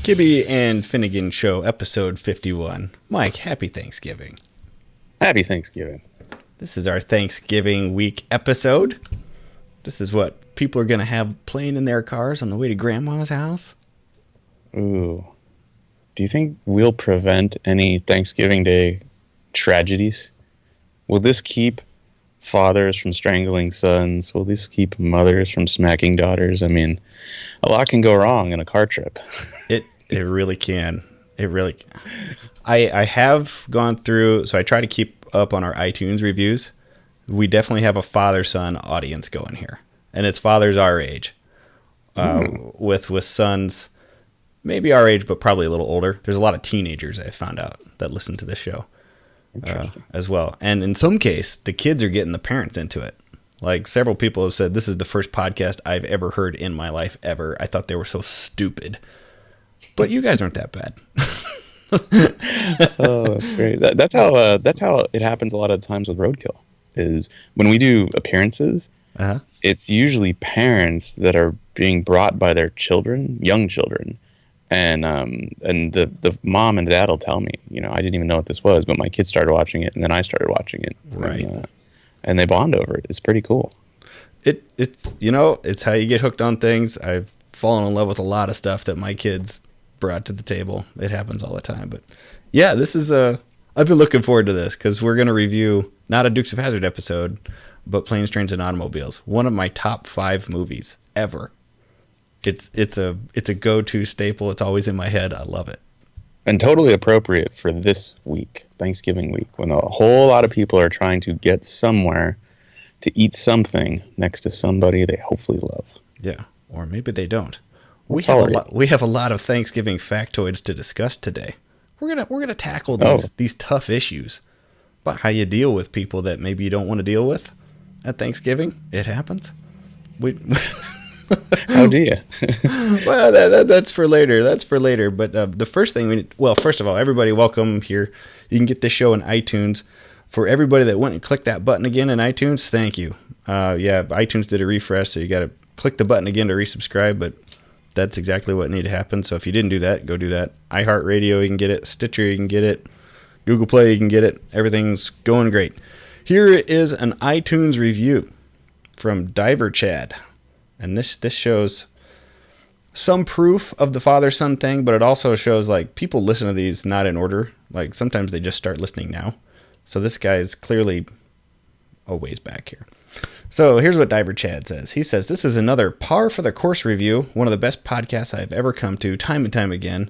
Kibbe and Finnegan Show, episode 51. Mike, happy Thanksgiving. Happy Thanksgiving. This is our Thanksgiving week episode. This is what people are going to have playing in their cars on the way to Grandma's house. Ooh. Do you think we'll prevent any Thanksgiving Day tragedies? Will this keep fathers from strangling sons? Will this keep mothers from smacking daughters? I mean, a lot can go wrong in a car trip. It really can. It really can. I have gone through, so I try to keep up on our iTunes reviews. We definitely have a father-son audience going here. And it's fathers our age. With sons, maybe our age, but probably a little older. There's a lot of teenagers I found out that listen to this show as well. And in some case, the kids are getting the parents into it. Like several people have said, this is the first podcast I've ever heard in my life ever. I thought they were so stupid. But you guys aren't that bad. Oh, that's great. That's how it happens a lot of times with Roadkill. Is when we do appearances, it's usually parents that are being brought by their children, young children, and the mom and dad will tell me, I didn't even know what this was, but my kids started watching it, and then I started watching it, right? And they bond over it. It's pretty cool. It's how you get hooked on things. I've fallen in love with a lot of stuff that my kids brought to the table. It happens all the time. But yeah, I've been looking forward to this because we're going to review not a Dukes of Hazzard episode, but Planes, Trains, and Automobiles. One of my top 5 movies ever. It's a go-to staple. It's always in my head. I love it. And totally appropriate for this week, Thanksgiving week, when a whole lot of people are trying to get somewhere to eat something next to somebody they hopefully love. Yeah, or maybe they don't. We have a lot of Thanksgiving factoids to discuss today. We're gonna tackle these tough issues about how you deal with people that maybe you don't want to deal with at Thanksgiving. It happens. How do you? Well, that's for later. But the first thing first of all, everybody, welcome here. You can get this show in iTunes. For everybody that went and clicked that button again in iTunes, thank you. iTunes did a refresh, so you got to click the button again to resubscribe. But that's exactly what needed to happen. So if you didn't do that, go do that. iHeartRadio, you can get it. Stitcher, you can get it. Google Play, you can get it. Everything's going great. Here is an iTunes review from Diver Chad. And this shows some proof of the father-son thing, but it also shows like people listen to these not in order. Like sometimes they just start listening now. So this guy is clearly a ways back here. So here's what Diver Chad says. He says, this is another par for the course review, one of the best podcasts I've ever come to, time and time again.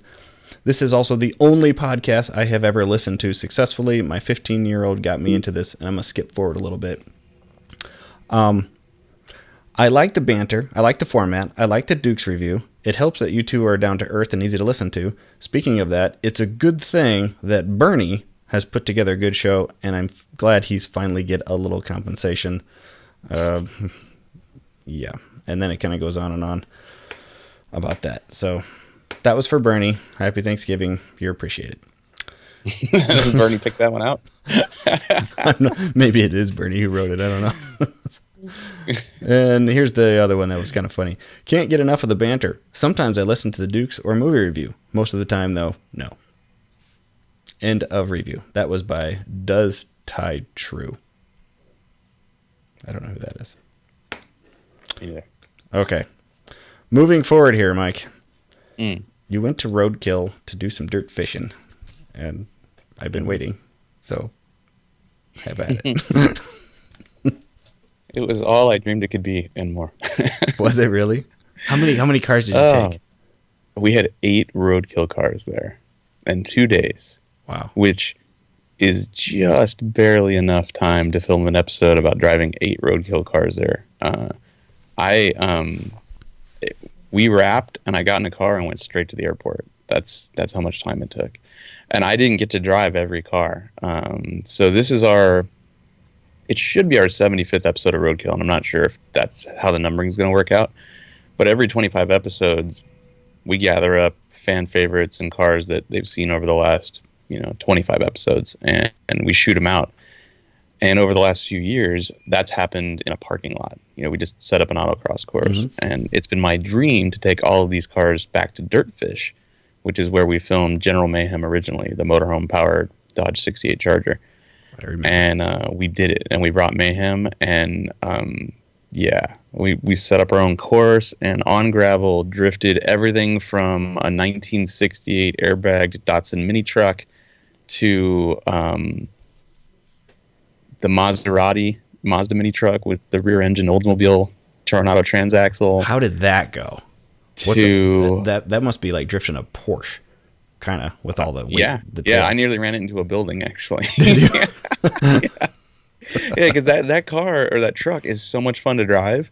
This is also the only podcast I have ever listened to successfully. My 15-year-old got me into this, and I'm going to skip forward a little bit. I like the banter. I like the format. I like the Dukes review. It helps that you two are down to earth and easy to listen to. Speaking of that, it's a good thing that Bernie has put together a good show, and I'm glad he's finally get a little compensation. Yeah. And then it kind of goes on and on about that. So that was for Bernie. Happy Thanksgiving. You're appreciated. Does Bernie pick that one out? I don't know. Maybe it is Bernie who wrote it. I don't know. And here's the other one that was kind of funny. Can't get enough of the banter. Sometimes I listen to the Dukes or movie review. Most of the time, though, no. End of review. That was by Does Tide True. I don't know who that is. Either. Okay. Moving forward here, Mike. You went to Roadkill to do some dirt fishing, and I've been waiting, so have at it. It was all I dreamed it could be and more. Was it really? How many cars did you take? We had 8 Roadkill cars there in 2 days. Wow. Which is just barely enough time to film an episode about driving 8 Roadkill cars there. We wrapped, and I got in a car and went straight to the airport. That's how much time it took. And I didn't get to drive every car. So this is it should be our 75th episode of Roadkill, and I'm not sure if that's how the numbering is going to work out. But every 25 episodes, we gather up fan favorites and cars that they've seen over the last 25 episodes, and we shoot them out. And over the last few years, that's happened in a parking lot. We just set up an autocross course, and it's been my dream to take all of these cars back to Dirtfish which is where we filmed General Mayhem originally, the motorhome powered Dodge 68 Charger. I remember. And we did it, and we brought Mayhem, and we set up our own course, and on gravel drifted everything from a 1968 airbagged Datsun mini truck to the Mazda mini truck with the rear engine Oldsmobile Tornado transaxle. How did that go? That must be like drifting a Porsche, kind of, with all the weight. I nearly ran it into a building, actually. Yeah, because that car or that truck is so much fun to drive,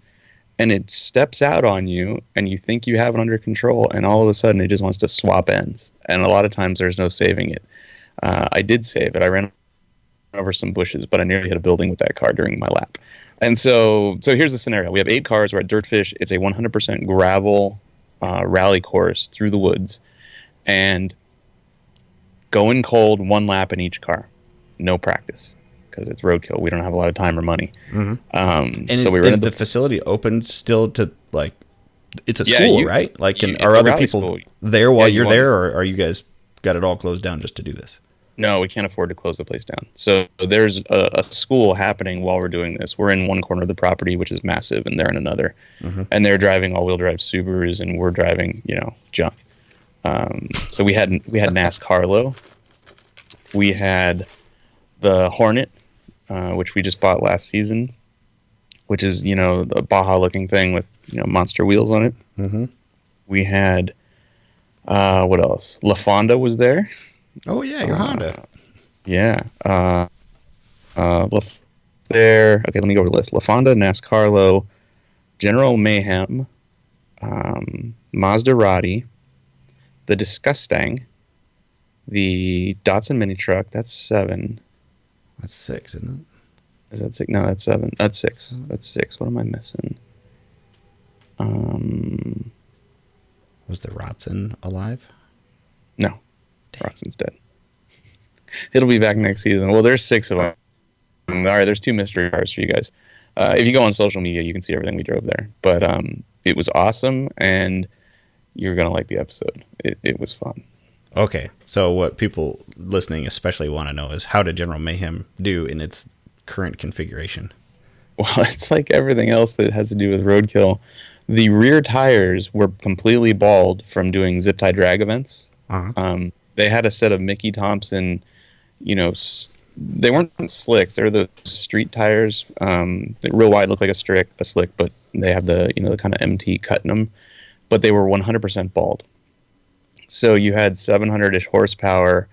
and it steps out on you, and you think you have it under control, and all of a sudden it just wants to swap ends, and a lot of times there's no saving it. I did save it. I ran over some bushes, but I nearly hit a building with that car during my lap. And so here's the scenario. We have 8 cars. We're at Dirtfish. It's a 100% gravel rally course through the woods, and going cold, 1 lap in each car. No practice, because it's roadkill. We don't have a lot of time or money. Mm-hmm. And is the facility open still to, like, it's a school, right? Like, are other people school. There while you're there, or are you guys got it all closed down just to do this? No, we can't afford to close the place down. So there's a school happening while we're doing this. We're in one corner of the property, which is massive, and they're in another. Mm-hmm. And they're driving all-wheel drive Subarus, and we're driving, junk. So we had NASCARlo. We had the Hornet, which we just bought last season, which is, the Baja-looking thing with, monster wheels on it. Mm-hmm. We had, what else? La Fonda was there. Oh, yeah, your Honda. Yeah. There. Okay, let me go over the list. La Fonda, NASCARlo, General Mayhem, Maserati, the Disgusting, the Datsun mini truck. That's 7. That's 6, isn't it? Is that 6? No, that's 7. That's 6. That's 6. What am I missing? Was the Rotson alive? No. Rotson's dead. It'll be back next season. Well, there's 6 of them. All right, there's 2 mystery cars for you guys. If you go on social media, you can see everything we drove there. But it was awesome, and you're going to like the episode. It was fun. Okay, so what people listening especially want to know is, how did General Mayhem do in its current configuration? Well, it's like everything else that has to do with roadkill. The rear tires were completely bald from doing zip tie drag events. Uh-huh. They had a set of Mickey Thompson, they weren't slicks. They're the street tires. They're real wide, look like a slick, but they have the, the kind of MT cut in them. But they were 100% bald. So you had 700-ish horsepower,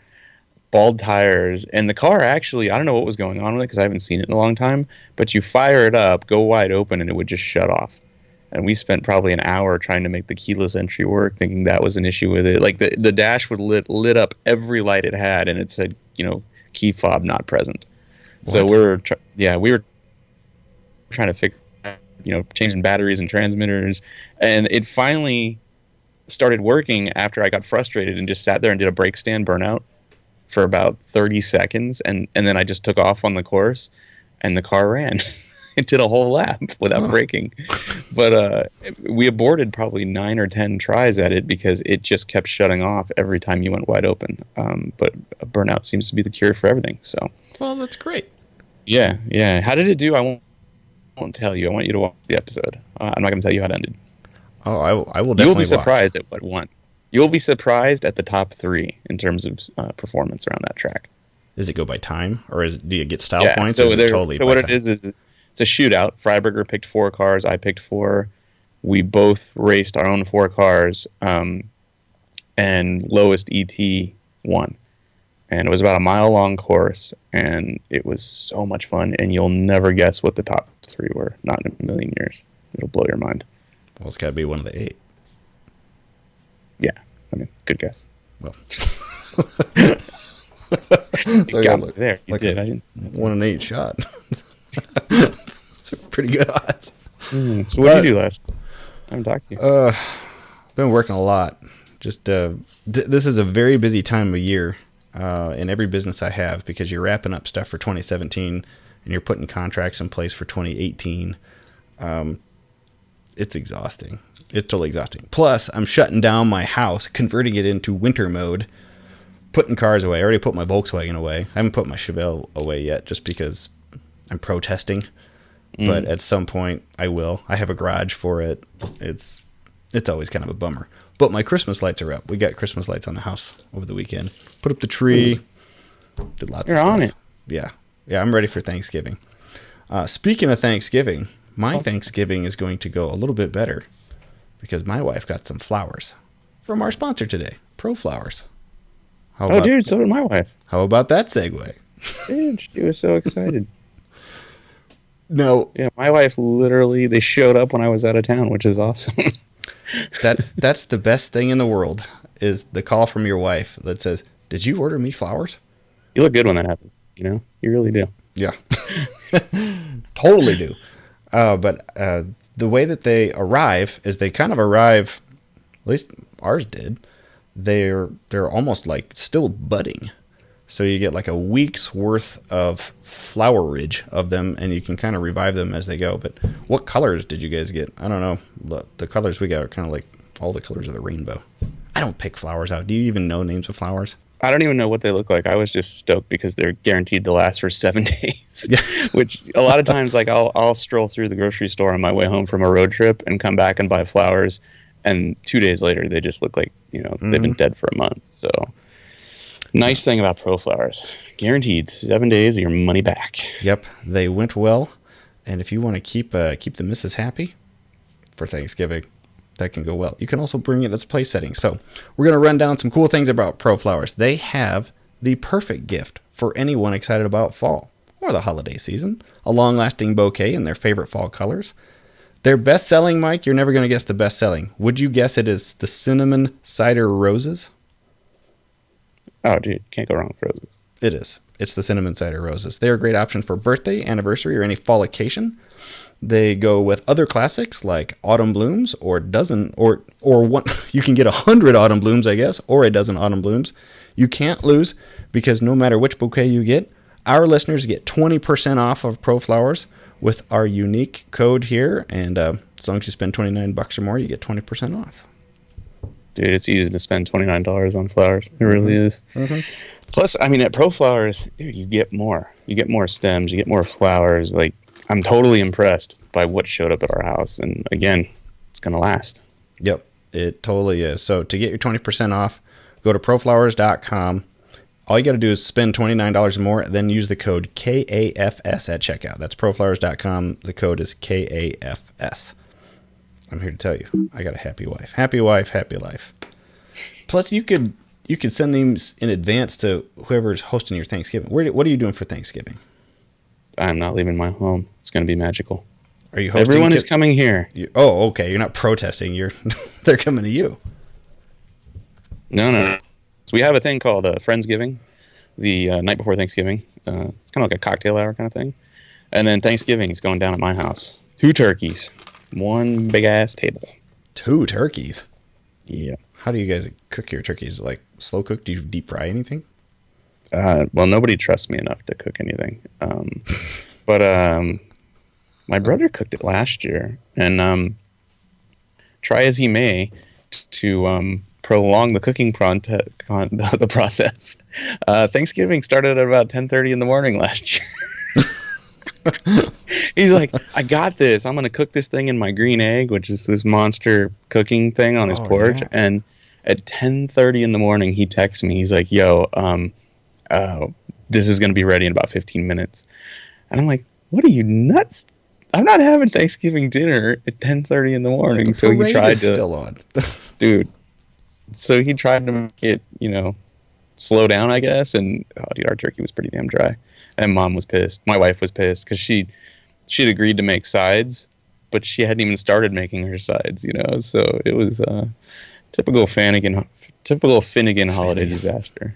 bald tires, and the car actually, I don't know what was going on with it because I haven't seen it in a long time, but you fire it up, go wide open, and it would just shut off. And we spent probably an hour trying to make the keyless entry work, thinking that was an issue with it. Like the dash would lit up every light it had, and it said, key fob not present. What? So we were trying to fix that, changing batteries and transmitters, and it finally started working after I got frustrated and just sat there and did a brake stand burnout for about 30 seconds, and then I just took off on the course, and the car ran. It did a whole lap without braking. But we aborted probably 9 or 10 tries at it because it just kept shutting off every time you went wide open. But a burnout seems to be the cure for everything. So, well, that's great. Yeah. How did it do? I won't tell you. I want you to watch the episode. I'm not going to tell you how it ended. Oh, I will definitely. You'll be surprised at what won. You'll be surprised at the top 3 in terms of performance around that track. Does it go by time, or do you get style points? So, or is it totally so what time? It is it's a shootout. Freiberger picked 4 cars. I picked 4. We both raced our own 4 cars, and lowest ET won. And it was about a mile-long course, and it was so much fun, and you'll never guess what the top 3 were. Not in a million years. It'll blow your mind. Well, it's got to be one of the 8. Yeah. I mean, good guess. Well. So got me there. You did. I didn't. 1 in 8 shot. It's pretty good odds. So what did you do last? I haven't talked to you. Been working a lot. Just this is a very busy time of year in every business I have, because you're wrapping up stuff for 2017 and you're putting contracts in place for 2018. It's exhausting. It's totally exhausting. Plus, I'm shutting down my house, converting it into winter mode, putting cars away. I already put my Volkswagen away. I haven't put my Chevelle away yet just because I'm protesting. But at some point, I will. I have a garage for it. It's always kind of a bummer. But my Christmas lights are up. We got Christmas lights on the house over the weekend. Put up the tree. Did lots of stuff. You're on it. Yeah. Yeah, I'm ready for Thanksgiving. Speaking of Thanksgiving, my Thanksgiving is going to go a little bit better because my wife got some flowers from our sponsor today, ProFlowers. Dude, so did my wife. How about that segue? Dude, she was so excited. No. Yeah, my wife literally, they showed up when I was out of town, which is awesome. That's the best thing in the world is the call from your wife that says, "Did you order me flowers?" You look good when that happens, you know? You really do. Yeah. Totally do. But the way that they arrive is they kind of arrive, at least ours did, they're almost like still budding. So you get like a week's worth of flowerage of them, and you can kind of revive them as they go. But what colors did you guys get? I don't know. The colors we got are kind of like all the colors of the rainbow. I don't pick flowers out. Do you even know names of flowers? I don't even know what they look like. I was just stoked because they're guaranteed to last for 7 days. Which a lot of times, like I'll stroll through the grocery store on my way home from a road trip and come back and buy flowers, and 2 days later they just look like they've been dead for a month. So nice thing about ProFlowers, guaranteed 7 days of your money back. Yep, they went well, and if you want to keep the missus happy for Thanksgiving, that can go well. You can also bring it as a place setting. So we're going to run down some cool things about ProFlowers. They have the perfect gift for anyone excited about fall or the holiday season. A long-lasting bouquet in their favorite fall colors. Their best-selling, Mike, you're never going to guess the best-selling. Would you guess it is the cinnamon cider roses? Oh, dude, can't go wrong with roses. It is. It's the cinnamon cider roses. They're a great option for birthday, anniversary, or any fall occasion. They go with other classics like autumn blooms or dozen or one. You can get 100 autumn blooms, I guess, or a dozen autumn blooms. You can't lose because no matter which bouquet you get, our listeners get 20% off of ProFlowers with our unique code here. And as long as you spend $29 or more, you get 20% off. Dude, it's easy to spend $29 on flowers. It really is. Mm-hmm. Plus, I mean, at ProFlowers, dude, you get more. You get more stems. You get more flowers. Like, I'm totally impressed by what showed up at our house. And again, it's going to last. Yep, it totally is. So to get your 20% off, go to proflowers.com. All you got to do is spend $29 or more, then use the code KAFS at checkout. That's proflowers.com. The code is KAFS. I'm here to tell you, I got a happy wife. Happy wife, happy life. Plus, you could send these in advance to whoever's hosting your Thanksgiving. What are you doing for Thanksgiving? I'm not leaving my home. It's going to be magical. Are you hosting? Everyone is coming here. Okay. You're not protesting. They're coming to you. No. So we have a thing called Friendsgiving, the night before Thanksgiving. It's kind of like a cocktail hour kind of thing. And then Thanksgiving is going down at my house. 2 turkeys. 1 big ass table. 2 turkeys? Yeah. How do you guys cook your turkeys? Like slow cook? Do you deep fry anything? Well, nobody trusts me enough to cook anything. But my brother cooked it last year, and try as he may to prolong the cooking the process. Thanksgiving started at about 10:30 in the morning last year. He's like, I got this. I'm going to cook this thing in my green egg, which is this monster cooking thing on his porch. Yeah. And at 10:30 in the morning, he texts me. He's like, yo, this is going to be ready in about 15 minutes. And I'm like, what are you, nuts? I'm not having Thanksgiving dinner at 10:30 in the morning. The so he tried to still on. Dude. So he tried to make it, slow down, I guess. And dude, our turkey was pretty damn dry. And Mom was pissed. My wife was pissed because she'd agreed to make sides, but she hadn't even started making her sides, So it was typical Finnegan holiday disaster.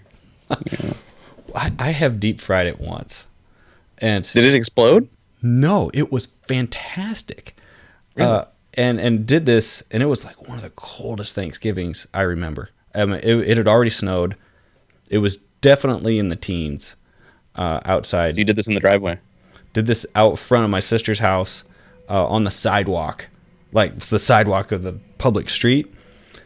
I have deep fried it once, and did it explode? No, it was fantastic. Really? And did this, and it was like one of the coldest Thanksgivings I remember. It had already snowed. It was definitely in the teens. Outside. You did this in the driveway? Did this out front of my sister's house on the sidewalk, like the sidewalk of the public street.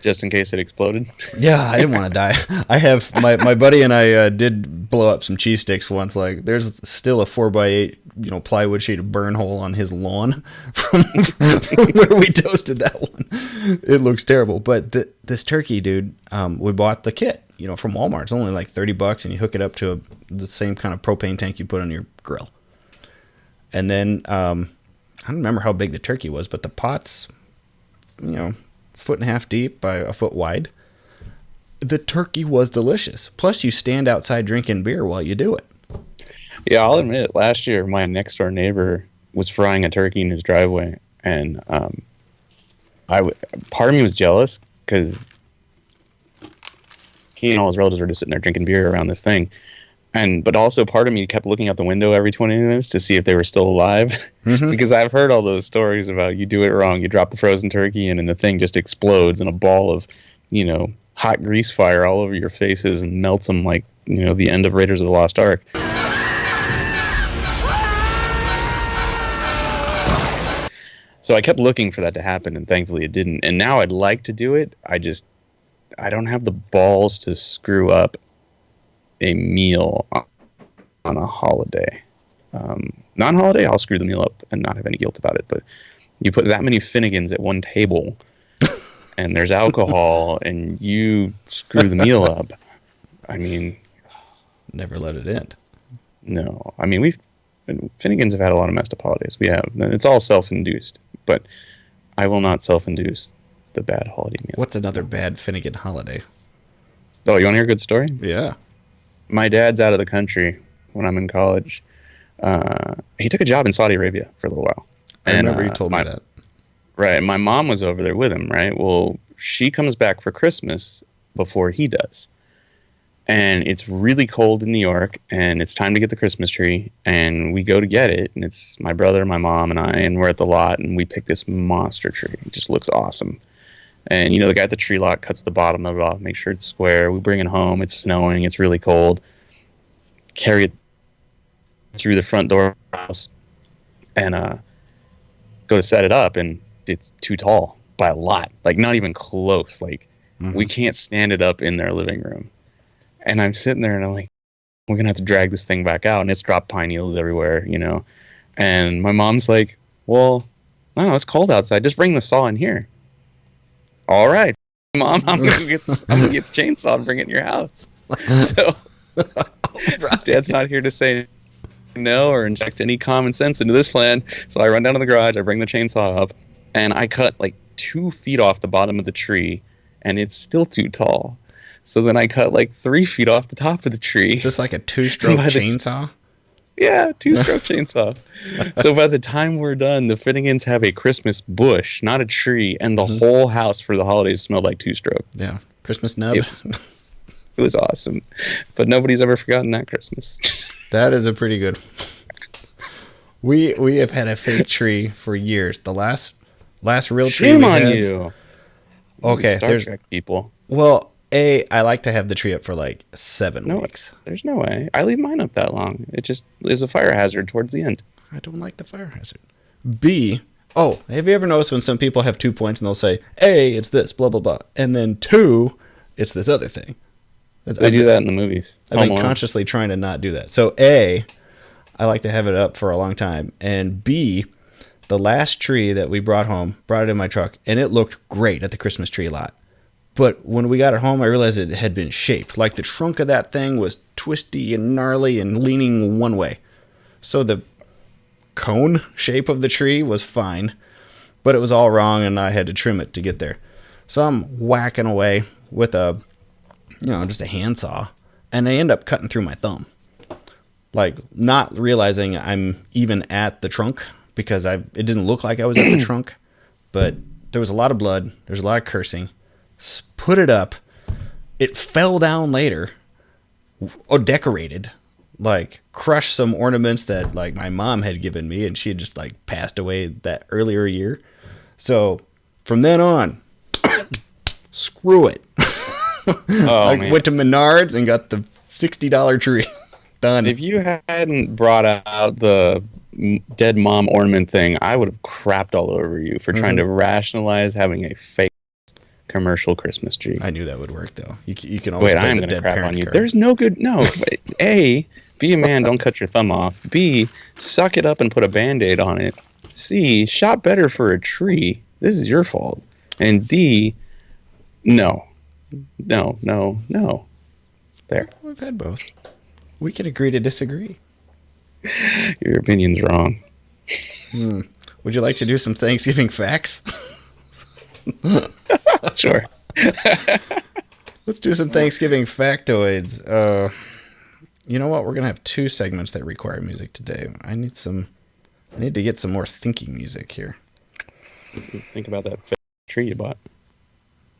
Just in case it exploded. Yeah, I didn't want to die. I have my buddy and I did blow up some cheese sticks once. Like, there's still a 4x8 plywood sheet of burn hole on his lawn from where we toasted that one. It looks terrible. But this turkey, dude, we bought the kit, from Walmart. It's only like $30, and you hook it up to the same kind of propane tank you put on your grill. And then I don't remember how big the turkey was, but the pot's, 1.5 feet deep by a foot wide. The turkey was delicious. Plus, you stand outside drinking beer while you do it. Yeah, I'll admit, last year my next door neighbor was frying a turkey in his driveway, and part of me was jealous because he and all his relatives were just sitting there drinking beer around this thing, but also part of me kept looking out the window every 20 minutes to see if they were still alive, because I've heard all those stories about you do it wrong, you drop the frozen turkey in, and the thing just explodes in a ball of, hot grease fire all over your faces and melts them like, the end of Raiders of the Lost Ark. So I kept looking for that to happen, and thankfully it didn't. And now I'd like to do it. I don't have the balls to screw up a meal on a holiday. Non-holiday, I'll screw the meal up and not have any guilt about it. But you put that many Finnegans at one table, and there's alcohol, and you screw the meal up. I mean, never let it end. No, I mean Finnegans have had a lot of messed up holidays. We have. It's all self-induced, but I will not self-induce the bad holiday meal. What's another bad Finnegan holiday? Oh, you want to hear a good story? Yeah. My dad's out of the country when I'm in college. He took a job in Saudi Arabia for a little while. I remember you told me that. Right. My mom was over there with him, right? Well, she comes back for Christmas before he does. And it's really cold in New York, and it's time to get the Christmas tree, and we go to get it, and it's my brother, my mom, and I, and we're at the lot, and we pick this monster tree. It just looks awesome. And, the guy at the tree lot cuts the bottom of it off, make sure it's square. We bring it home. It's snowing. It's really cold. Carry it through the front door of the house and go to set it up, and it's too tall by a lot. Like, not even close. Like, we can't stand it up in their living room. And I'm sitting there, and I'm like, we're going to have to drag this thing back out, and it's dropped pine needles everywhere, And my mom's like, well, no, it's cold outside. Just bring the saw in here. All right, Mom, I'm gonna get the chainsaw and bring it in your house. So Dad's not here to say no or inject any common sense into this plan. So I run down to the garage, I bring the chainsaw up, and I cut like 2 feet off the bottom of the tree, and it's still too tall. So then I cut like 3 feet off the top of the tree. Is this like a 2-stroke chainsaw? Yeah, 2-stroke chainsaw. So by the time we're done, the Finnegans have a Christmas bush, not a tree, and the whole house for the holidays smelled like 2-stroke. Yeah, Christmas nub. It was awesome. But nobody's ever forgotten that Christmas. That is a pretty good. We have had a fake tree for years. The last real tree Shame we on had, you. Okay, Star Trek people. Well, I like to have the tree up for like 7 weeks. There's no way. I leave mine up that long. It just is a fire hazard towards the end. I don't like the fire hazard. B, have you ever noticed when some people have 2 points and they'll say, A, it's this, blah, blah, blah. And then 2, it's this other thing. They do that in the movies. I've been consciously trying to not do that. So A, I like to have it up for a long time. And B, the last tree that we brought it in my truck, and it looked great at the Christmas tree lot. But when we got it home, I realized it had been shaped. Like the trunk of that thing was twisty and gnarly and leaning one way. So the cone shape of the tree was fine, but it was all wrong, and I had to trim it to get there. So I'm whacking away with just a handsaw, and I end up cutting through my thumb. Like, not realizing I'm even at the trunk, because it didn't look like I was at the trunk, but there was a lot of blood. There was a lot of cursing. Put it up. It fell down later, decorated, like crushed some ornaments that like my mom had given me, and she had just like passed away that earlier year. So from then on, screw it. I went to Menards and got the $60 tree. Done. If you hadn't brought out the dead mom ornament thing, I would have crapped all over you for trying to rationalize having a fake commercial Christmas tree. I knew that would work, though. You can always Wait, I play am the going to dead crap parent on you. card. There's no good. No. A, be a man, don't cut your thumb off. B, suck it up and put a Band-Aid on it. C, shop better for a tree. This is your fault. And D, no. There. We've had both. We can agree to disagree. Your opinion's wrong. Would you like to do some Thanksgiving facts? Sure. Let's do some Thanksgiving factoids. You know what? We're gonna have 2 segments that require music today. I need to get some more thinking music here. Think about that tree you bought.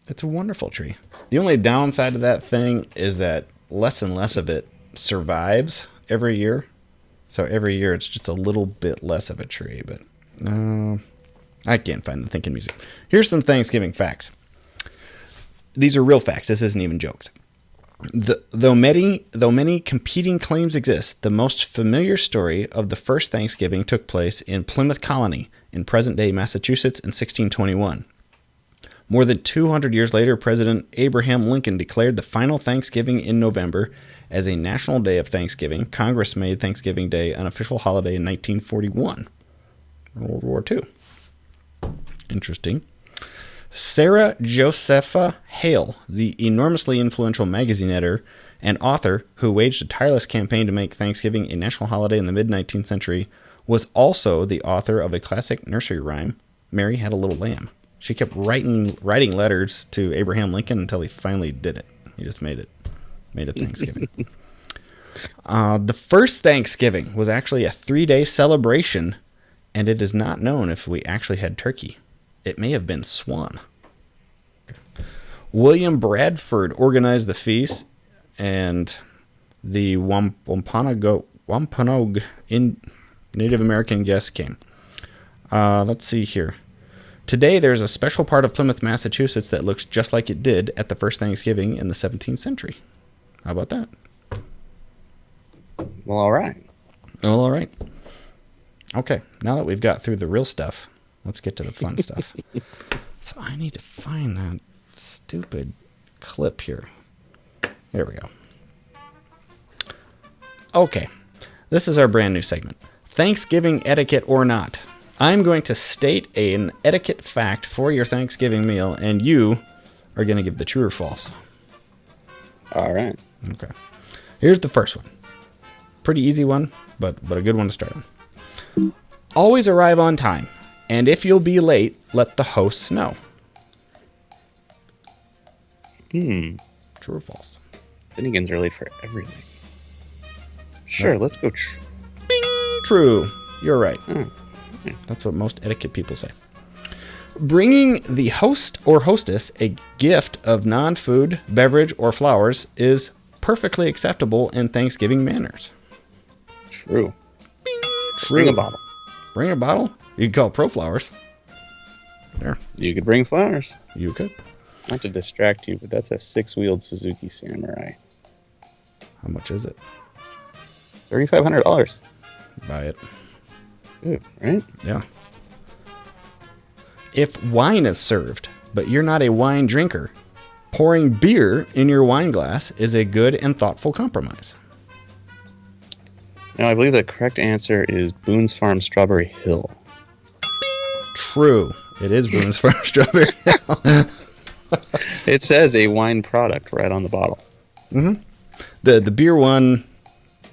It's a wonderful tree. The only downside of that thing is that less and less of it survives every year. So every year it's just a little bit less of a tree. But I can't find the thinking music. Here's some Thanksgiving facts. These are real facts. This isn't even jokes. Though many competing claims exist, the most familiar story of the first Thanksgiving took place in Plymouth Colony in present-day Massachusetts in 1621. More than 200 years later, President Abraham Lincoln declared the final Thanksgiving in November as a national day of Thanksgiving. Congress made Thanksgiving Day an official holiday in 1941. World War II. Interesting. Sarah Josepha Hale, the enormously influential magazine editor and author who waged a tireless campaign to make Thanksgiving a national holiday in the mid-19th century, was also the author of a classic nursery rhyme, Mary Had a Little Lamb. She kept writing letters to Abraham Lincoln until he finally did it. He just made it Thanksgiving. The first Thanksgiving was actually a 3-day celebration, and it is not known if we actually had turkey. It may have been swan. William Bradford organized the feast, and the Wampanoag in Native American guests came. Let's see here. Today, there's a special part of Plymouth, Massachusetts that looks just like it did at the first Thanksgiving in the 17th century. How about that? Well, all right. Well, all right. Okay, now that we've got through the real stuff, let's get to the fun stuff. So I need to find that stupid clip here. There we go. Okay, this is our brand new segment. Thanksgiving etiquette or not. I'm going to state an etiquette fact for your Thanksgiving meal, and you are going to give the true or false. All right. Okay. Here's the first one. Pretty easy one, but a good one to start on. Always arrive on time, and if you'll be late, let the host know. True or false? Finnegan's are late for everything. Sure, let's go. True. You're right. That's what most etiquette people say. Bringing the host or hostess a gift of non-food, beverage, or flowers is perfectly acceptable in Thanksgiving manners. True. True. Bring a bottle. Bring a bottle? You can call ProFlowers. There. You could bring flowers. You could. Not to distract you, but that's a 6-wheeled Suzuki Samurai. How much is it? $3,500. Buy it. Ooh, right? Yeah. If wine is served, but you're not a wine drinker, pouring beer in your wine glass is a good and thoughtful compromise. Now, I believe the correct answer is Boone's Farm Strawberry Hill. True. It is Boone's Farm Strawberry Hill. It says a wine product right on the bottle. Mm-hmm. The beer one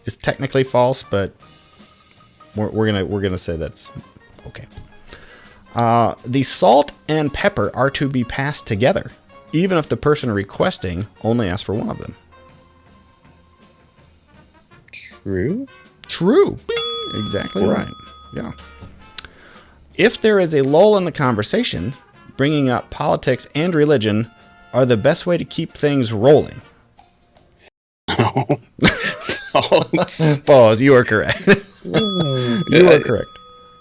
is technically false, but we're gonna say that's okay. The salt and pepper are to be passed together, even if the person requesting only asks for one of them. True? True. Exactly right. Yeah. If there is a lull in the conversation, bringing up politics and religion are the best way to keep things rolling. False. False. You are correct. You are correct.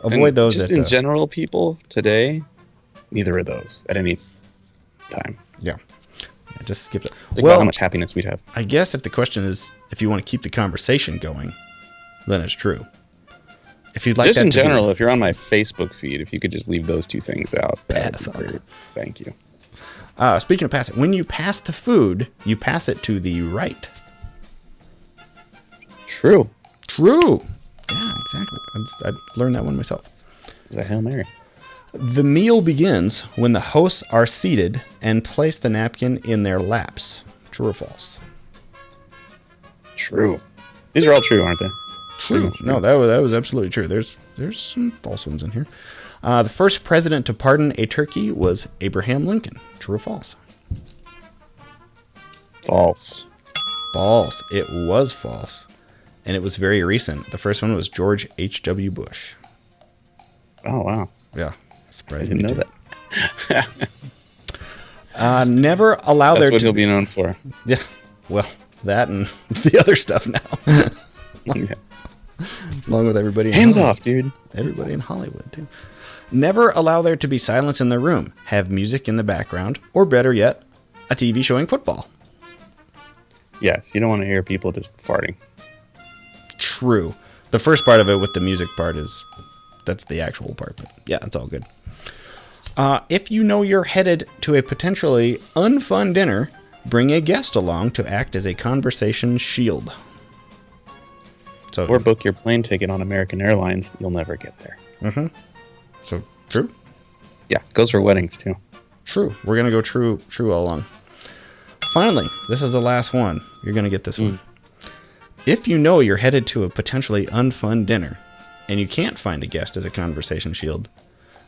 Avoid those. Just in general, people today, neither of those at any time. Yeah. Just skip it. Think about how much happiness we'd have. I guess if the question is if you want to keep the conversation going, then it's true. If you'd like just that in to be- general, if you're on my Facebook feed, if you could just leave those two things out, Pass that would be on. great. Thank you. Speaking of passing, when you pass the food, you pass it to the right. True. True. Yeah, exactly. I learned that one myself. Is that Hail Mary? The meal begins when the hosts are seated and place the napkin in their laps. True or false? True. These are all true, aren't they? True. No, that was absolutely true. There's some false ones in here. The first president to pardon a turkey was Abraham Lincoln. True or false? False. False. It was false. And it was very recent. The first one was George H.W. Bush. Oh, wow. Yeah. I Surprised didn't me know too. that. Never allow That's there what to he'll be known for. Yeah. Well, that and the other stuff now. Yeah. Along with everybody. Hands Hollywood. off, dude. Everybody in Hollywood, too. Never allow there to be silence in the room. Have music in the background, or better yet, a TV showing football. Yes, you don't want to hear people just farting. True. The first part of it with the music part that's the actual part, but yeah, it's all good. If you know you're headed to a potentially unfun dinner, bring a guest along to act as a conversation shield. So, Or book your plane ticket on American Airlines. You'll never get there. so true. Yeah, goes for weddings, too. True. We're going to go true all along. Finally, this is the last one. You're going to get this one. If you know you're headed to a potentially unfun dinner and you can't find a guest as a conversation shield,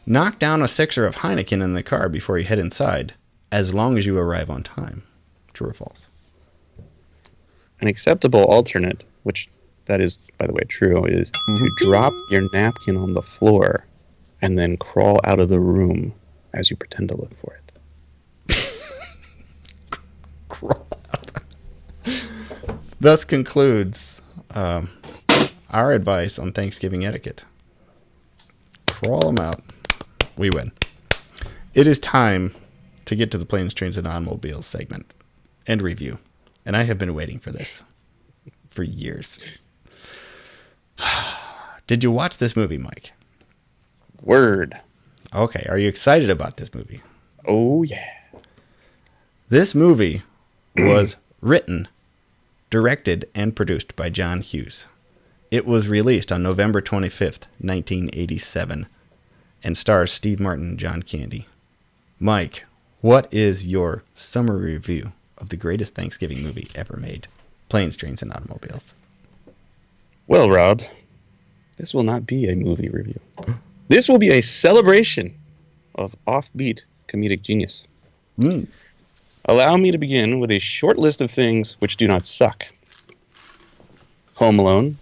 knock down a sixer of Heineken in the car before you head inside, as long as you arrive on time. True or false? An acceptable alternate, which that is, by the way, true, is to drop your napkin on the floor and then crawl out of the room as you pretend to look for it. Thus concludes our advice on Thanksgiving etiquette. Crawl them out. We win. It is time to get to the Planes, Trains, and Automobiles segment and review. And I have been waiting for this for years. Did you watch this movie, Mike? Word. Okay. Are you excited about this movie? Oh, yeah. This movie was written, directed, and produced by John Hughes. It was released on November 25th, 1987, and stars Steve Martin and John Candy. Mike, what is your summary review of the greatest Thanksgiving movie ever made? Planes, Trains, and Automobiles. Well, Rob, this will not be a movie review. This will be a celebration of offbeat comedic genius. Allow me to begin with a short list of things which do not suck. Home Alone,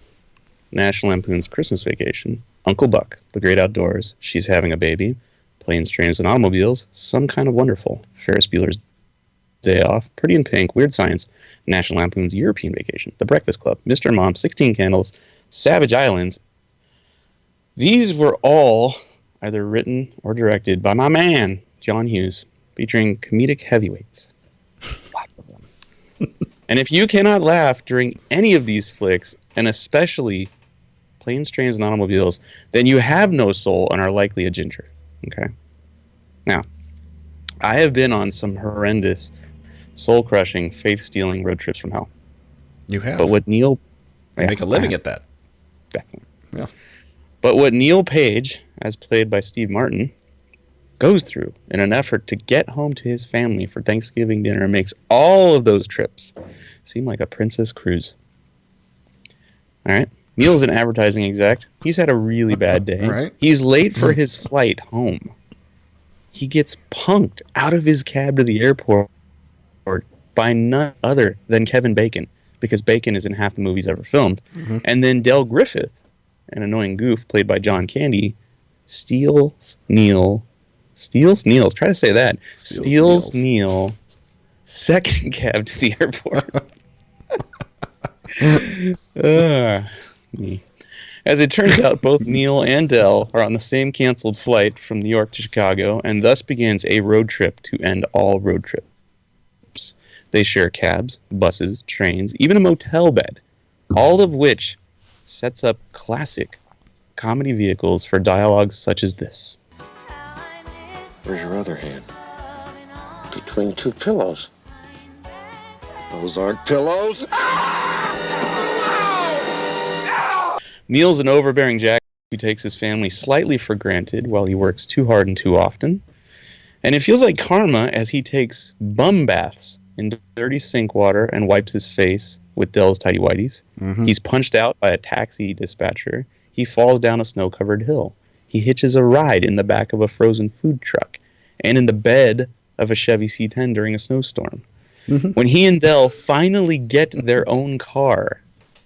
National Lampoon's Christmas Vacation, Uncle Buck, The Great Outdoors, She's Having a Baby, Planes, Trains, and Automobiles, Some Kind of Wonderful, Ferris Bueller's Day Off, Pretty in Pink, Weird Science, National Lampoon's European Vacation, The Breakfast Club, Mr. Mom, 16 Candles, Savage Islands. These were all either written or directed by my man, John Hughes, featuring comedic heavyweights. Lots of them. And if you cannot laugh during any of these flicks, and especially Planes, Trains, and Automobiles, then you have no soul and are likely a ginger. Okay? Now, I have been on some horrendous, soul-crushing, faith-stealing road trips from hell. You have. But what Neil... You make a living at that. Definitely. Yeah. But what Neil Page, as played by Steve Martin, goes through in an effort to get home to his family for Thanksgiving dinner makes all of those trips seem like a princess cruise. All right? Neil's an advertising exec. He's had a really bad day. Right. He's late for his flight home. He gets punked out of his cab to the airport by none other than Kevin Bacon, because Bacon is in half the movies ever filmed. And then Del Griffith, an annoying goof played by John Candy, steals Neil, try to say that, steals Neil second cab to the airport. Me. As it turns out, both Neil and Del are on the same canceled flight from New York to Chicago, and thus begins a road trip to end all road trips. mishaps. They share cabs, buses, trains, even a motel bed, all of which sets up classic comedy vehicles for dialogues such as this. Where's your other hand? Between two pillows. Those aren't pillows. Neil's an overbearing jack who takes his family slightly for granted while he works too hard and too often. And it feels like karma as he takes bum baths in dirty sink water and wipes his face with Dell's tidy whities. Mm-hmm. He's punched out by a taxi dispatcher. He falls down a snow-covered hill. He hitches a ride in the back of a frozen food truck and in the bed of a Chevy C10 during a snowstorm. Mm-hmm. When he and Dell finally get their own car,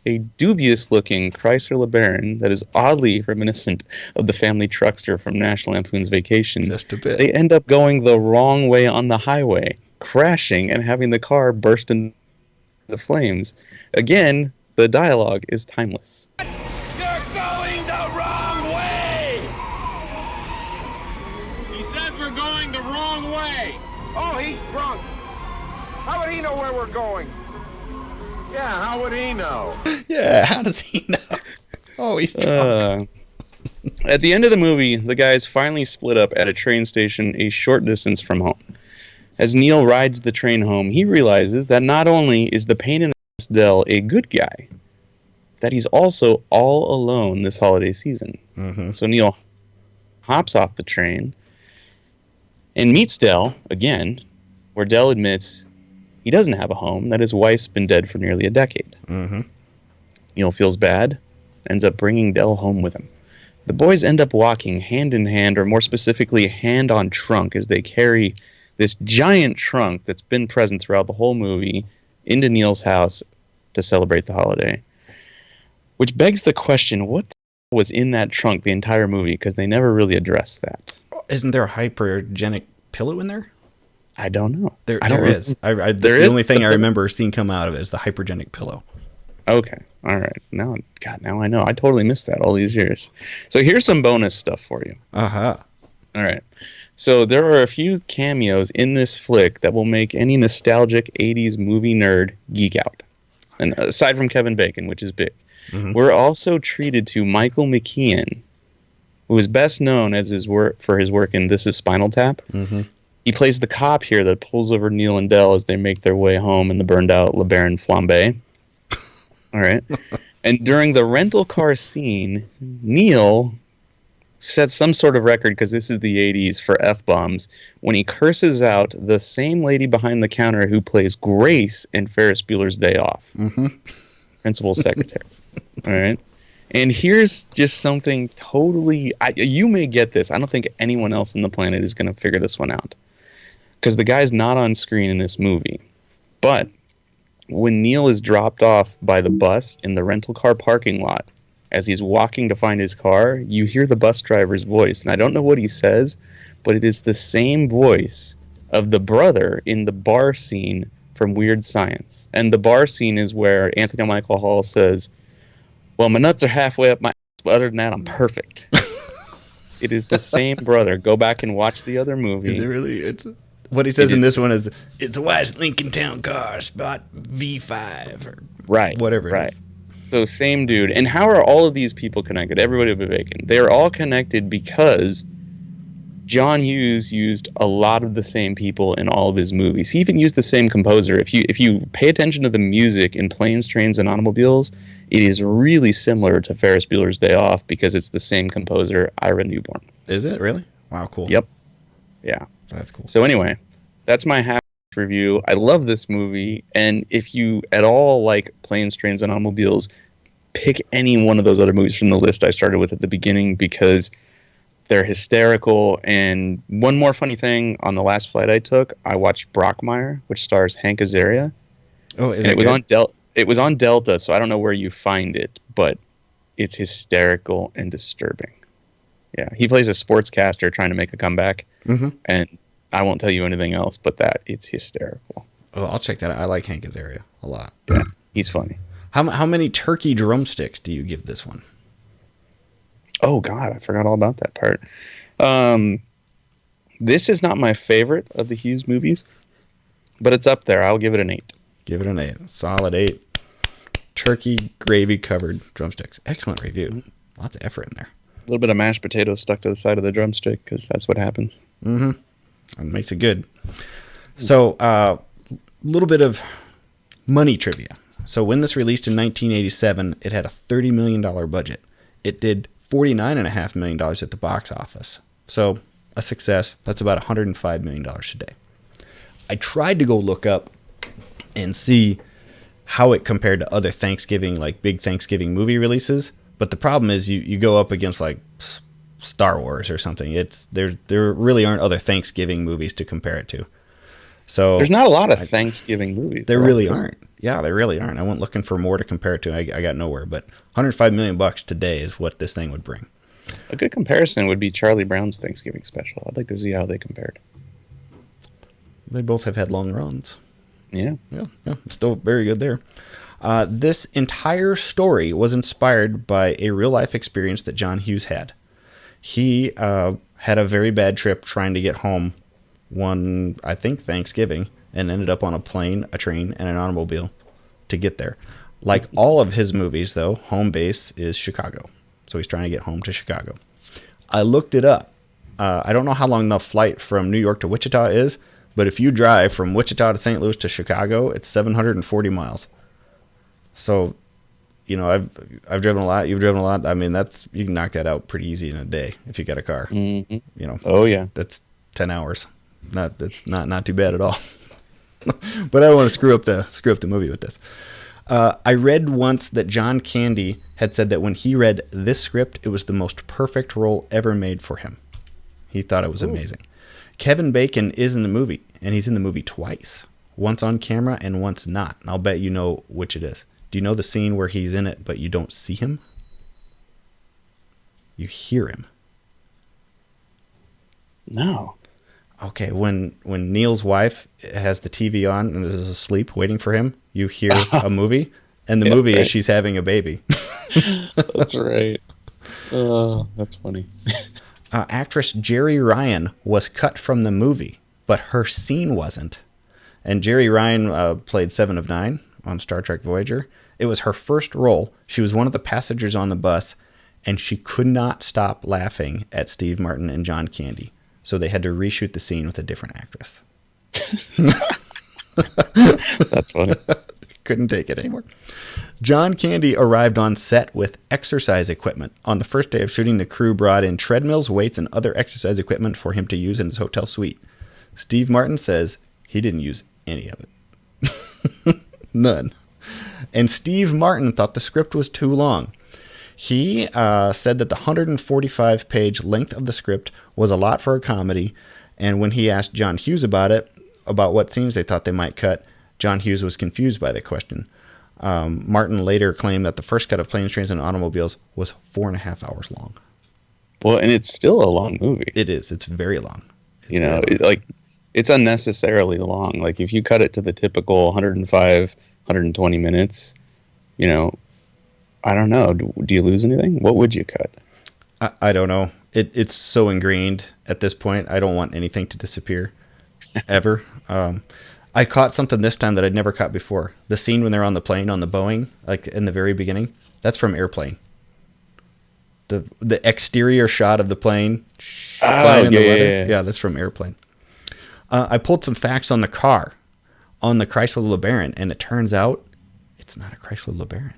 a dubious-looking Chrysler LeBaron that is oddly reminiscent of the family truckster from National Lampoon's Vacation, just a bit. They end up going the wrong way on the highway, crashing and having the car burst into flames. Again, the dialogue is timeless. You're going the wrong way! He says we're going the wrong way! Oh, he's drunk! How would he know where we're going? Yeah, how would he know? Yeah, how does he know? Oh, he's drunk. At the end of the movie, the guys finally split up at a train station a short distance from home. As Neil rides the train home, he realizes that not only is the pain in the ass Dell a good guy, that he's also all alone this holiday season. Mm-hmm. So Neil hops off the train and meets Dell again, where Dell admits he doesn't have a home, that his wife's been dead for nearly a decade. Mm-hmm. Neil feels bad, ends up bringing Dell home with him. The boys end up walking hand in hand, or more specifically, hand on trunk, as they carry this giant trunk that's been present throughout the whole movie into Neil's house to celebrate the holiday. Which begs the question, what the was in that trunk the entire movie? Because they never really addressed that. Isn't there a hypergenic pillow in there? I don't know. There is. That's the only thing I remember seeing come out of it is the hypergenic pillow. Okay. All right. Now I know. I totally missed that all these years. So here's some bonus stuff for you. Uh-huh. All right. So there are a few cameos in this flick that will make any nostalgic 80s movie nerd geek out. And aside from Kevin Bacon, which is big. Mm-hmm. We're also treated to Michael McKean, who is best known as for his work in This Is Spinal Tap. Mm-hmm. He plays the cop here that pulls over Neil and Dell as they make their way home in the burned-out LeBaron Flambe. All right. And during the rental car scene, Neil sets some sort of record, because this is the 80s, for F-bombs, when he curses out the same lady behind the counter who plays Grace in Ferris Bueller's Day Off. Mm-hmm. Principal secretary. All right. And here's just something totally... you may get this. I don't think anyone else on the planet is going to figure this one out, because the guy's not on screen in this movie. But when Neil is dropped off by the bus in the rental car parking lot, as he's walking to find his car, you hear the bus driver's voice. And I don't know what he says, but it is the same voice of the brother in the bar scene from Weird Science. And the bar scene is where Anthony Michael Hall says, "Well, my nuts are halfway up my ass, but other than that, I'm perfect." It is the same brother. Go back and watch the other movie. Is it really? It's what he says in this one is, "It's a white Lincoln Town car, spot V5," or whatever it is. So same dude. And how are all of these people connected? Everybody but Bacon. They are all connected because John Hughes used a lot of the same people in all of his movies. He even used the same composer. If you pay attention to the music in Planes, Trains, and Automobiles, it is really similar to Ferris Bueller's Day Off, because it's the same composer, Ira Newborn. Is it really? Wow, cool. Yep. Yeah. That's cool. So anyway, that's my half review. I love this movie, and if you at all like Planes, Trains, and Automobiles, pick any one of those other movies from the list I started with at the beginning, because they're hysterical. And one more funny thing, on the last flight I took, I watched Brockmire, which stars Hank Azaria. Oh, it was on It was on Delta, so I don't know where you find it, but it's hysterical and disturbing. Yeah, he plays a sportscaster trying to make a comeback, and I won't tell you anything else, but it's hysterical. Oh, I'll check that out. I like Hank Azaria a lot. Yeah, he's funny. How many turkey drumsticks do you give this one? Oh, God, I forgot all about that part. This is not my favorite of the Hughes movies. but it's up there. I'll give it an 8. Give it an 8. Solid 8. Turkey gravy covered drumsticks. Excellent review. Lots of effort in there. A little bit of mashed potatoes stuck to the side of the drumstick because that's what happens. Mm-hmm. It makes it good. So, a little bit of money trivia. So, when this released in 1987, it had a $30 million budget. It did $49.5 million at the box office. So, a success. That's about $105 million today. I tried to go look up and see how it compared to other Thanksgiving, like big Thanksgiving movie releases. But the problem is you go up against like Star Wars or something. There really aren't other Thanksgiving movies to compare it to. So there's not a lot of Thanksgiving movies. There really aren't. Yeah, there really aren't. I went looking for more to compare it to. I got nowhere. But $105 million today is what this thing would bring. A good comparison would be Charlie Brown's Thanksgiving special. I'd like to see how they compared. They both have had long runs. Yeah. Still very good there. This entire story was inspired by a real-life experience that John Hughes had. He had a very bad trip trying to get home one, I think, Thanksgiving, and ended up on a plane, a train, and an automobile to get there. Like all of his movies, though, home base is Chicago. So he's trying to get home to Chicago. I looked it up. I don't know how long the flight from New York to Wichita is, but if you drive from Wichita to St. Louis to Chicago, it's 740 miles. So, you know, I've driven a lot. You've driven a lot. I mean, you can knock that out pretty easy in a day if you got a car. Mm-hmm. You know. Oh yeah. That's 10 hours. That's not too bad at all. But I don't want to screw up the movie with this. I read once that John Candy had said that when he read this script, it was the most perfect role ever made for him. He thought it was amazing. Kevin Bacon is in the movie, and he's in the movie twice. Once on camera and once not. And I'll bet you know which it is. Do you know the scene where he's in it, but you don't see him? You hear him. No. Okay, when Neil's wife has the TV on and is asleep waiting for him, you hear a movie, and the movie is she's having a baby. That's right. Oh, that's funny. Actress Jerry Ryan was cut from the movie, but her scene wasn't. And Jerry Ryan played 7 of 9 on Star Trek Voyager. It was her first role. She was one of the passengers on the bus, and she could not stop laughing at Steve Martin and John Candy. So they had to reshoot the scene with a different actress. That's funny. Couldn't take it anymore. John Candy arrived on set with exercise equipment. On the first day of shooting, the crew brought in treadmills, weights, and other exercise equipment for him to use in his hotel suite. Steve Martin says he didn't use any of it. None. And Steve Martin thought the script was too long. He said that the 145-page length of the script was a lot for a comedy, and when he asked John Hughes about what scenes they thought they might cut, John Hughes was confused by the question. Martin later claimed that the first cut of Planes, Trains, and Automobiles was 4.5 hours long. Well, and it's still a long movie. It is. It's very long. It's unnecessarily long. Like, if you cut it to the typical 105, 120 minutes, you know, I don't know. Do you lose anything? What would you cut? I don't know. It's so ingrained at this point. I don't want anything to disappear ever. I caught something this time that I'd never caught before. The scene when they're on the plane, on the Boeing, like in the very beginning, that's from Airplane. The exterior shot of the plane flying in the weather. Yeah, that's from Airplane. I pulled some facts on the car, on the Chrysler LeBaron, and it turns out it's not a Chrysler LeBaron.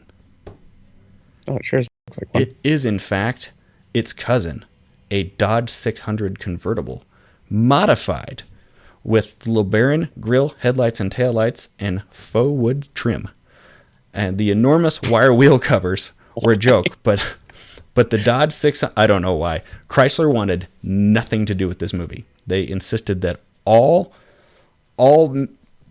Oh, it sure looks like one. It is, in fact, its cousin, a Dodge 600 convertible, modified with LeBaron grille, headlights, and taillights, and faux wood trim. And the enormous wire wheel covers were a joke, but the Dodge 600, I don't know why. Chrysler wanted nothing to do with this movie. They insisted that all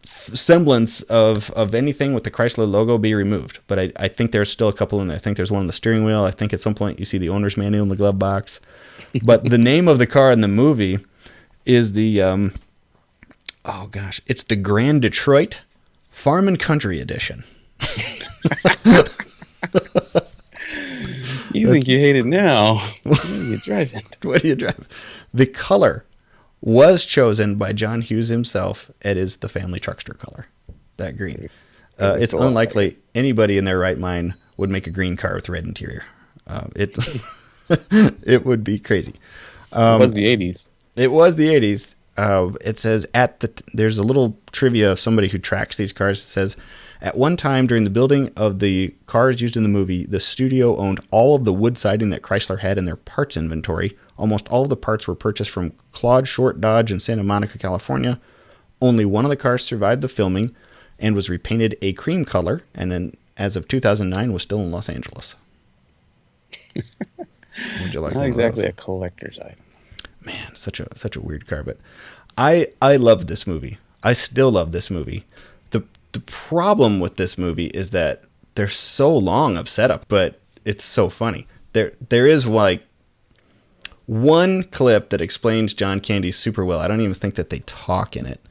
semblance of anything with the Chrysler logo be removed. But I think there's still a couple in there. I think there's one on the steering wheel. I think at some point you see the owner's manual in the glove box. But the name of the car in the movie is the, it's the Grand Detroit Farm and Country Edition. You think you hate it now. What are you driving? What do you drive? The color was chosen by John Hughes himself. It is the family truckster color, that green. It's unlikely anybody in their right mind would make a green car with red interior. It would be crazy. It was the 80s. It was the 80s. It says there's a little trivia of somebody who tracks these cars. It says, at one time during the building of the cars used in the movie, the studio owned all of the wood siding that Chrysler had in their parts inventory. Almost all of the parts were purchased from Claude Short Dodge in Santa Monica, California. Only one of the cars survived the filming and was repainted a cream color, and then as of 2009 was still in Los Angeles. Would you like Not exactly a collector's item. Man, such a weird car, but I loved this movie. I still love this movie. The problem with this movie is that there's so long of setup, but it's so funny. There is like one clip that explains John Candy super well. I don't even think that they talk in it,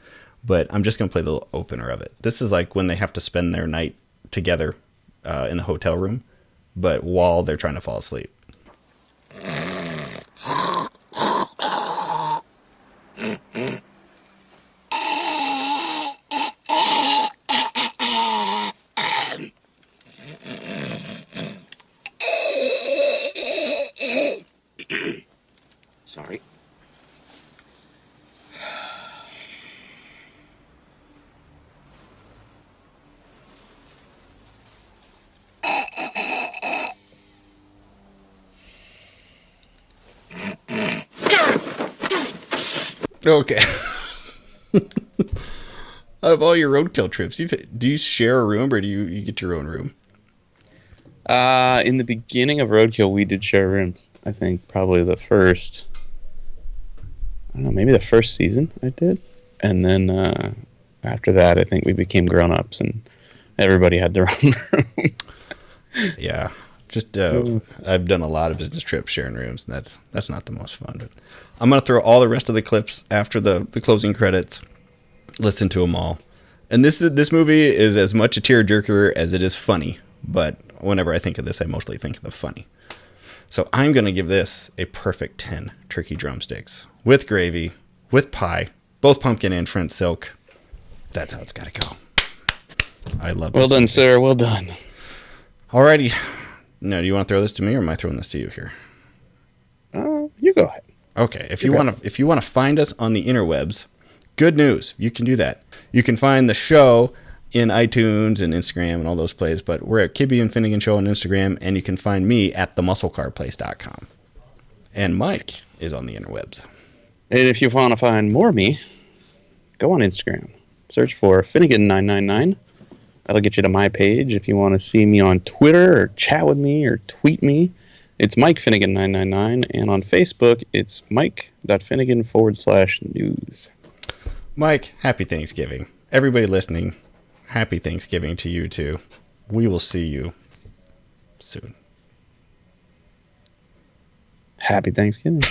but I'm just gonna play the little opener of it. This is like when they have to spend their night together in the hotel room, but while they're trying to fall asleep. Sorry. Okay. Of all your roadkill trips, do you share a room or do you get your own room? In the beginning of Roadkill, we did share rooms. I think probably the first, I don't know, maybe the first season I did. And then after that, I think we became grown-ups and everybody had their own room. Yeah. Just I've done a lot of business trips sharing rooms, and that's not the most fun. But I'm going to throw all the rest of the clips after the closing credits. Listen to them all. And this movie is as much a tearjerker as it is funny. But whenever I think of this, I mostly think of the funny. So I'm going to give this a perfect 10 turkey drumsticks with gravy, with pie, both pumpkin and French silk. That's how it's got to go. I love this. Well done, sir. Well done. Alrighty. Now, do you want to throw this to me, or am I throwing this to you here? You go ahead. Okay. If you want to find us on the interwebs, good news. You can do that. You can find the show in iTunes and Instagram and all those places, but we're at Kibbe and Finnegan Show on Instagram, and you can find me at themusclecarplace.com. And Mike is on the interwebs. And if you want to find more of me, go on Instagram. Search for Finnegan999. That'll get you to my page. If you want to see me on Twitter or chat with me or tweet me, it's Mike Finnegan999. And on Facebook, it's Mike.Finnegan/news. Mike, happy Thanksgiving. Everybody listening, happy Thanksgiving to you too. We will see you soon. Happy Thanksgiving.